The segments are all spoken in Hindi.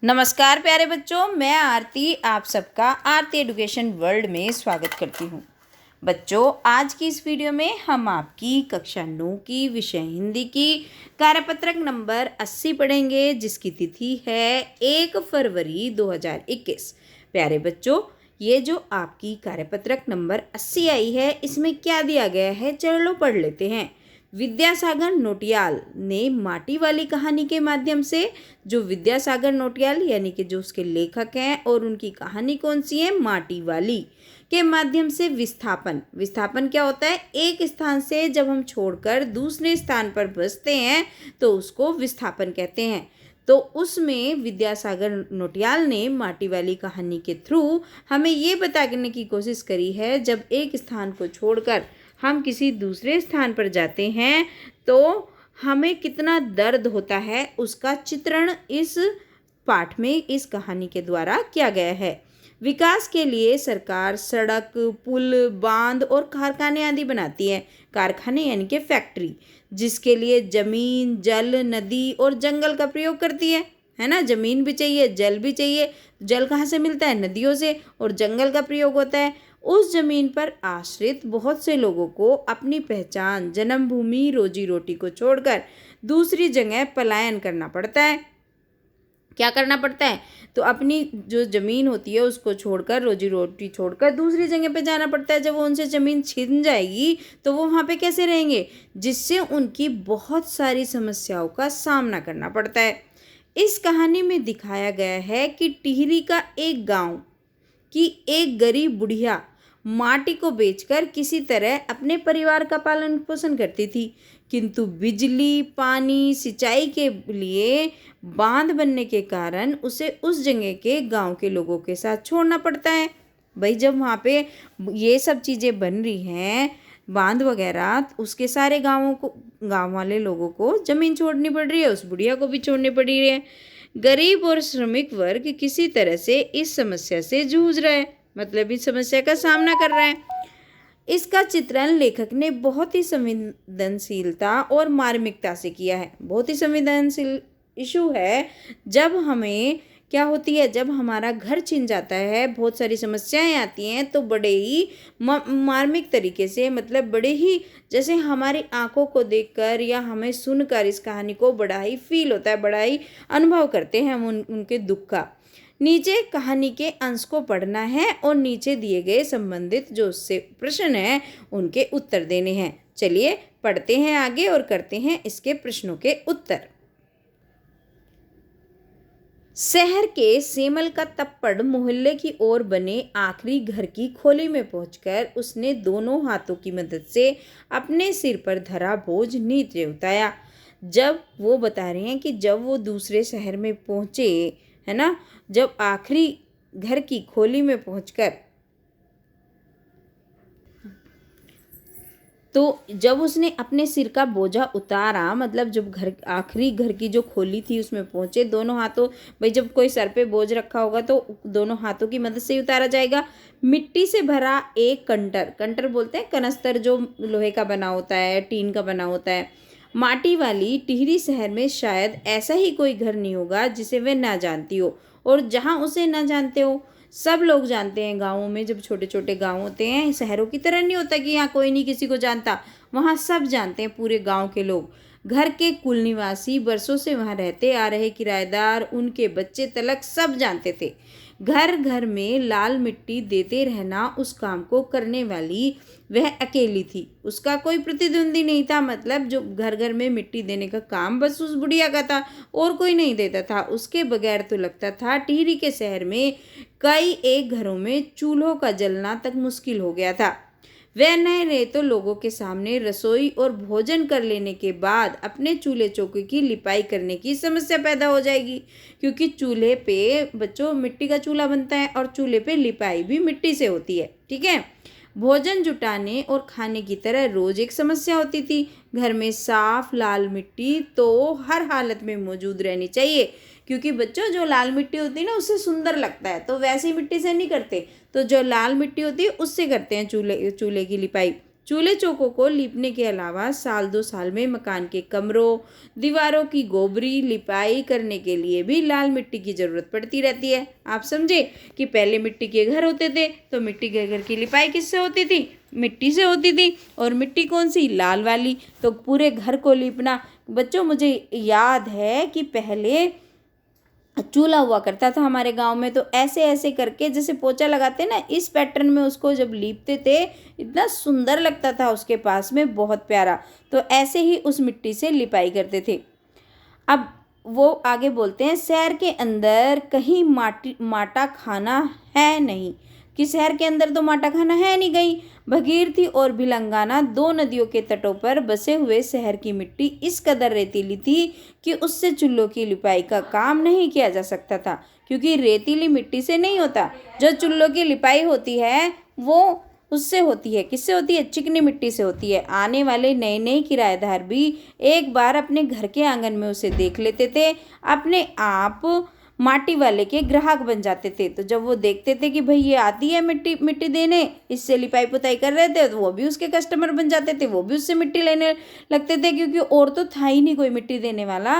नमस्कार प्यारे बच्चों, मैं आरती आप सबका आरती एजुकेशन वर्ल्ड में स्वागत करती हूँ। बच्चों, आज की इस वीडियो में हम आपकी कक्षा 9 की विषय हिंदी की कार्यपत्रक नंबर 80 पढ़ेंगे, जिसकी तिथि है 1 फरवरी 2021। प्यारे बच्चों, ये जो आपकी कार्यपत्रक नंबर 80 आई है, इसमें क्या दिया गया है, चलो पढ़ लेते हैं। विद्यासागर नोटियाल ने माटी वाली कहानी के माध्यम से, जो विद्यासागर नोटियाल यानी कि जो उसके लेखक हैं, और उनकी कहानी कौन सी है, माटी वाली के माध्यम से विस्थापन क्या होता है, एक स्थान से जब हम छोड़कर दूसरे स्थान पर बसते हैं तो उसको विस्थापन कहते हैं। तो उसमें विद्यासागर नोटियाल ने माटी वाली कहानी के थ्रू हमें ये बताने की कोशिश करी है, जब एक स्थान को छोड़कर हम किसी दूसरे स्थान पर जाते हैं तो हमें कितना दर्द होता है, उसका चित्रण इस पाठ में, इस कहानी के द्वारा किया गया है। विकास के लिए सरकार सड़क, पुल, बांध और कारखाने आदि बनाती है। कारखाने यानी कि फैक्ट्री, जिसके लिए जमीन, जल, नदी और जंगल का प्रयोग करती है ना। जमीन भी चाहिए, जल भी चाहिए। जल कहाँ से मिलता है, नदियों से, और जंगल का प्रयोग होता है। उस जमीन पर आश्रित बहुत से लोगों को अपनी पहचान, जन्मभूमि, रोजी रोटी को छोड़कर दूसरी जगह पलायन करना पड़ता है। क्या करना पड़ता है, तो अपनी जो ज़मीन होती है उसको छोड़कर, रोजी रोटी छोड़कर दूसरी जगह पे जाना पड़ता है। जब वो उनसे ज़मीन छिन जाएगी तो वो वहाँ पे कैसे रहेंगे, जिससे उनकी बहुत सारी समस्याओं का सामना करना पड़ता है। इस कहानी में दिखाया गया है कि टिहरी का एक गांव की एक गरीब बुढ़िया माटी को बेचकर किसी तरह अपने परिवार का पालन पोषण करती थी, किंतु बिजली, पानी, सिंचाई के लिए बांध बनने के कारण उसे उस जगह के गांव के लोगों के साथ छोड़ना पड़ता है। भाई, जब वहाँ पे ये सब चीज़ें बन रही हैं, बांध वगैरह, उसके सारे गांव वाले लोगों को ज़मीन छोड़नी पड़ रही है, उस बुढ़िया को भी छोड़नी पड़ रही है। गरीब और श्रमिक वर्ग किसी तरह से इस समस्या से जूझ रहा है, मतलब इस समस्या का सामना कर रहा है। इसका चित्रण लेखक ने बहुत ही संवेदनशीलता और मार्मिकता से किया है। बहुत ही संवेदनशील इशू है। जब हमें क्या होती है, जब हमारा घर छिन जाता है, बहुत सारी समस्याएं आती हैं, तो बड़े ही मार्मिक तरीके से, मतलब बड़े ही, जैसे हमारी आंखों को देखकर या हमें सुनकर इस कहानी को बड़ा ही फील होता है, बड़ा ही अनुभव करते हैं हम उनके दुख का। नीचे कहानी के अंश को पढ़ना है और नीचे दिए गए संबंधित जो उससे प्रश्न हैं उनके उत्तर देने हैं। चलिए पढ़ते हैं आगे और करते हैं इसके प्रश्नों के उत्तर। शहर के सेमल का तप्पड़ मोहल्ले की ओर बने आखिरी घर की खोली में पहुंचकर उसने दोनों हाथों की मदद से अपने सिर पर धरा बोझ नीचे उतारा। जब वो बता रहे हैं कि जब वो दूसरे शहर में पहुंचे, है ना, जब आखिरी घर की खोली में पहुंचकर, तो जब उसने अपने सिर का बोझा उतारा, मतलब जब आखिरी घर की जो खोली थी उसमें पहुंचे, दोनों हाथों, भाई जब कोई सर पे बोझ रखा होगा तो दोनों हाथों की मदद से ही उतारा जाएगा। मिट्टी से भरा एक कंटर बोलते हैं कनस्तर, जो लोहे का बना होता है, टीन का बना होता है। माटी वाली टिहरी शहर में शायद ऐसा ही कोई घर नहीं होगा जिसे वे ना जानती हो, और जहाँ उसे ना जानते हो। सब लोग जानते हैं गाँवों में, जब छोटे छोटे गाँव होते हैं, शहरों की तरह नहीं होता कि यहाँ कोई नहीं किसी को जानता, वहाँ सब जानते हैं, पूरे गाँव के लोग। घर के कुल निवासी, बरसों से वहाँ रहते आ रहे किराएदार, उनके बच्चे तलक सब जानते थे। घर घर में लाल मिट्टी देते रहना उस काम को करने वाली वह अकेली थी, उसका कोई प्रतिद्वंदी नहीं था। मतलब जो घर घर में मिट्टी देने का काम बस उस बुढ़िया का था, और कोई नहीं देता था। उसके बगैर तो लगता था टिहरी के शहर में कई एक घरों में चूल्हों का जलना तक मुश्किल हो गया था। वह नहीं रहे तो लोगों के सामने रसोई और भोजन कर लेने के बाद अपने चूल्हे चौके की लिपाई करने की समस्या पैदा हो जाएगी, क्योंकि चूल्हे पे बच्चों मिट्टी का चूल्हा बनता है और चूल्हे पे लिपाई भी मिट्टी से होती है, ठीक है। भोजन जुटाने और खाने की तरह रोज एक समस्या होती थी। घर में साफ लाल मिट्टी तो हर हालत में मौजूद रहनी चाहिए, क्योंकि बच्चों जो लाल मिट्टी होती है ना, उससे सुंदर लगता है, तो वैसी मिट्टी से नहीं करते, तो जो लाल मिट्टी होती है उससे करते हैं चूल्हे की लिपाई। चूल्हे चौकों को लीपने के अलावा साल 2 साल में मकान के कमरों, दीवारों की गोबरी लिपाई करने के लिए भी लाल मिट्टी की ज़रूरत पड़ती रहती है। आप समझे कि पहले मिट्टी के घर होते थे, तो मिट्टी के घर की लिपाई किससे होती थी? मिट्टी से होती थी। और मिट्टी कौन सी? लाल वाली। तो पूरे घर को लीपना। बच्चों, मुझे याद है कि पहले चूल्हा हुआ करता था हमारे गांव में, तो ऐसे ऐसे करके जैसे पोछा लगाते ना, इस पैटर्न में उसको जब लीपते थे, इतना सुंदर लगता था उसके पास में, बहुत प्यारा। तो ऐसे ही उस मिट्टी से लिपाई करते थे। अब वो आगे बोलते हैं, शहर के अंदर कहीं माटा खाना है नहीं, कि शहर के अंदर तो माटा खाना है नहीं कहीं। भगीरथी और भिलंगाना 2 नदियों के तटों पर बसे हुए शहर की मिट्टी इस कदर रेतीली थी कि उससे चूल्हों की लिपाई का काम नहीं किया जा सकता था, क्योंकि रेतीली मिट्टी से नहीं होता। जो चूल्हों की लिपाई होती है वो उससे होती है। किससे होती है? चिकनी मिट्टी से होती है। आने वाले नए नए किराएदार भी एक बार अपने घर के आंगन में उसे देख लेते थे, अपने आप माटी वाले के ग्राहक बन जाते थे। तो जब वो देखते थे कि भाई ये आती है मिट्टी देने, इससे लिपाई पुताई कर रहे थे, तो वो भी उसके कस्टमर बन जाते थे, वो भी उससे मिट्टी लेने लगते थे, क्योंकि और तो था ही नहीं कोई मिट्टी देने वाला।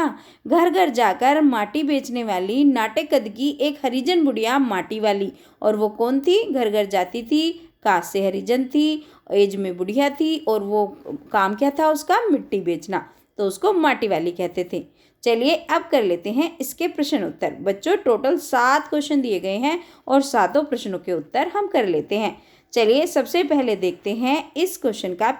घर घर जाकर माटी बेचने वाली नाटे कद की एक हरिजन बुढ़िया माटी वाली, और वो कौन थी? घर घर जाती थी, कास्ट से हरिजन थी, एज में बुढ़िया थी, और वो काम क्या था उसका? मिट्टी बेचना। तो उसको माटी वाली कहते थे। चलिए अब कर लेते हैं इसके प्रश्न उत्तर। बच्चों, टोटल 7 क्वेश्चन दिए गए हैं और 7 प्रश्नों के उत्तर हम कर लेते हैं। चलिए सबसे पहले देखते हैं इस क्वेश्चन का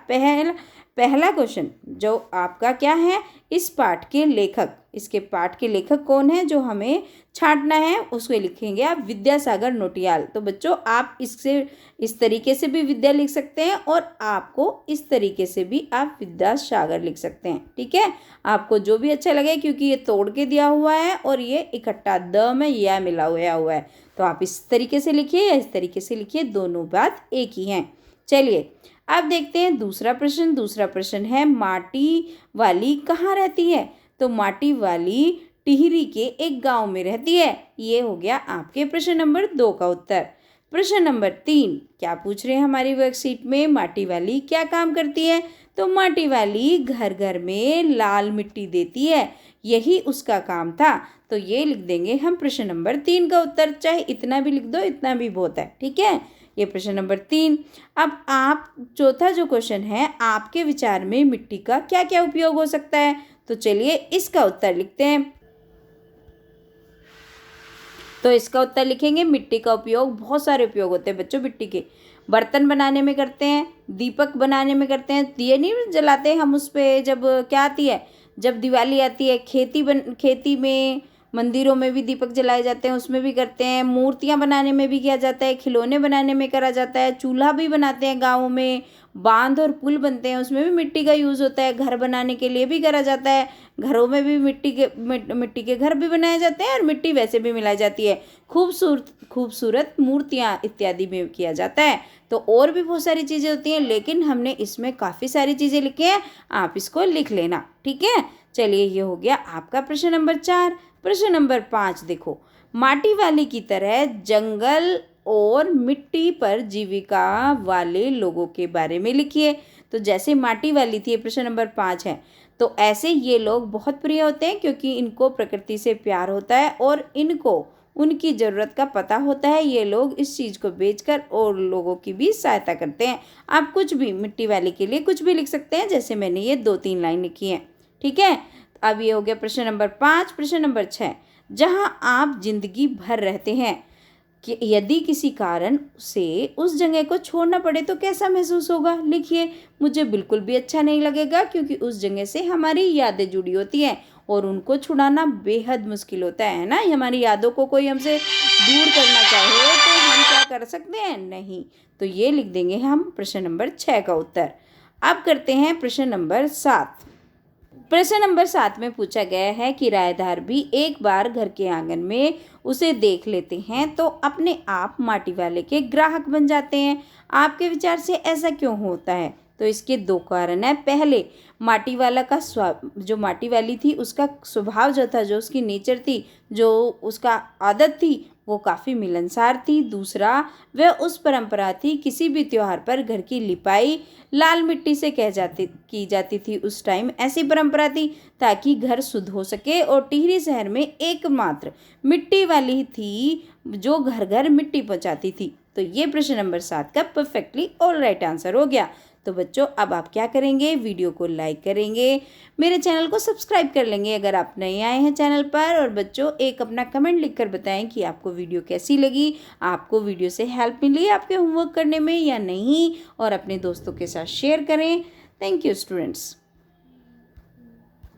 पहला क्वेश्चन, जो आपका क्या है? इस पाठ के लेखक, इसके पाठ के लेखक कौन है जो हमें छांटना है? उसको लिखेंगे आप विद्यासागर नोटियाल। तो बच्चों, आप इससे इस तरीके से भी विद्या लिख सकते हैं, और आपको इस तरीके से भी आप विद्यासागर लिख सकते हैं। ठीक है, आपको जो भी अच्छा लगे, क्योंकि ये तोड़ के दिया हुआ है और ये इकट्ठा द में या मिला हुआ है। तो आप इस तरीके से लिखिए या इस तरीके से लिखिए, दोनों बात एक ही हैं। चलिए अब देखते हैं दूसरा प्रश्न। दूसरा प्रश्न है, माटी वाली कहाँ रहती है? तो माटी वाली टिहरी के एक गांव में रहती है। ये हो गया आपके प्रश्न नंबर 2 का उत्तर। प्रश्न नंबर 3 क्या पूछ रहे हैं हमारी वर्कशीट में? माटी वाली क्या काम करती है? तो माटी वाली घर घर में लाल मिट्टी देती है, यही उसका काम था। तो ये लिख देंगे हम प्रश्न नंबर 3 का उत्तर। चाहे इतना भी लिख दो, इतना भी बहुत है। ठीक है, ये प्रश्न नंबर 3। अब आप चौथा जो क्वेश्चन है, आपके विचार में मिट्टी का क्या क्या उपयोग हो सकता है? तो चलिए इसका उत्तर लिखते हैं। तो इसका उत्तर लिखेंगे, मिट्टी का उपयोग, बहुत सारे उपयोग होते हैं बच्चों मिट्टी के। बर्तन बनाने में करते हैं, दीपक बनाने में करते हैं, दिए नहीं जलाते हम उस पर, जब क्या आती है, जब दिवाली आती है, खेती में, मंदिरों में भी दीपक जलाए जाते हैं, उसमें भी करते हैं। मूर्तियां बनाने में भी किया जाता है, खिलौने बनाने में करा जाता है, चूल्हा भी बनाते हैं गाँवों में, बांध और पुल बनते हैं, उसमें भी मिट्टी का यूज़ होता है। घर बनाने के लिए भी करा जाता है, घरों में भी मिट्टी के घर भी बनाए जाते हैं, और मिट्टी वैसे भी मिलाई जाती है। खूबसूरत मूर्तियाँ इत्यादि में किया जाता है। तो और भी बहुत सारी चीज़ें होती हैं, लेकिन हमने इसमें काफ़ी सारी चीज़ें लिखी हैं, आप इसको लिख लेना। ठीक है, चलिए ये हो गया आपका प्रश्न नंबर 4। प्रश्न नंबर 5 देखो, माटी वाली की तरह जंगल और मिट्टी पर जीविका वाले लोगों के बारे में लिखिए। तो जैसे माटी वाली थी, प्रश्न नंबर 5 है, तो ऐसे ये लोग बहुत प्रिय होते हैं, क्योंकि इनको प्रकृति से प्यार होता है और इनको उनकी ज़रूरत का पता होता है। ये लोग इस चीज़ को बेचकर और लोगों की भी सहायता करते हैं। आप कुछ भी मिट्टी वाले के लिए कुछ भी लिख सकते हैं, जैसे मैंने ये 2-3 लाइन लिखी हैं। ठीक है, अब ये हो गया प्रश्न नंबर 5। प्रश्न नंबर 6, जहाँ आप जिंदगी भर रहते हैं, कि यदि किसी कारण से उस जगह को छोड़ना पड़े तो कैसा महसूस होगा? लिखिए। मुझे बिल्कुल भी अच्छा नहीं लगेगा, क्योंकि उस जगह से हमारी यादें जुड़ी होती हैं और उनको छुड़ाना बेहद मुश्किल होता है ना। हमारी यादों को कोई हमसे दूर करना चाहे तो हम क्या कर सकते हैं? नहीं। तो ये लिख देंगे हम प्रश्न नंबर 6 का उत्तर। अब करते हैं प्रश्न नंबर 7। प्रश्न नंबर 7 में पूछा गया है, किराएदार भी एक बार घर के आंगन में उसे देख लेते हैं तो अपने आप माटी वाले के ग्राहक बन जाते हैं। आपके विचार से ऐसा क्यों होता है? तो इसके दो कारण हैं। पहले, माटी वाला का जो माटी वाली थी उसका स्वभाव जो था, जो उसकी नेचर थी, जो उसका आदत थी, वो काफ़ी मिलनसार थी। दूसरा, वह उस परंपरा थी, किसी भी त्यौहार पर घर की लिपाई लाल मिट्टी से की जाती थी। उस टाइम ऐसी परंपरा थी ताकि घर शुद्ध हो सके, और टिहरी शहर में एकमात्र मिट्टी वाली थी जो घर घर मिट्टी पहुंचाती थी। तो ये प्रश्न नंबर 7 का परफेक्टली ऑल राइट आंसर हो गया। तो बच्चों, अब आप क्या करेंगे, वीडियो को लाइक करेंगे, मेरे चैनल को सब्सक्राइब कर लेंगे अगर आप नए आए हैं चैनल पर, और बच्चों एक अपना कमेंट लिखकर बताएं कि आपको वीडियो कैसी लगी, आपको वीडियो से हेल्प मिली आपके होमवर्क करने में या नहीं, और अपने दोस्तों के साथ शेयर करें। Thank you students.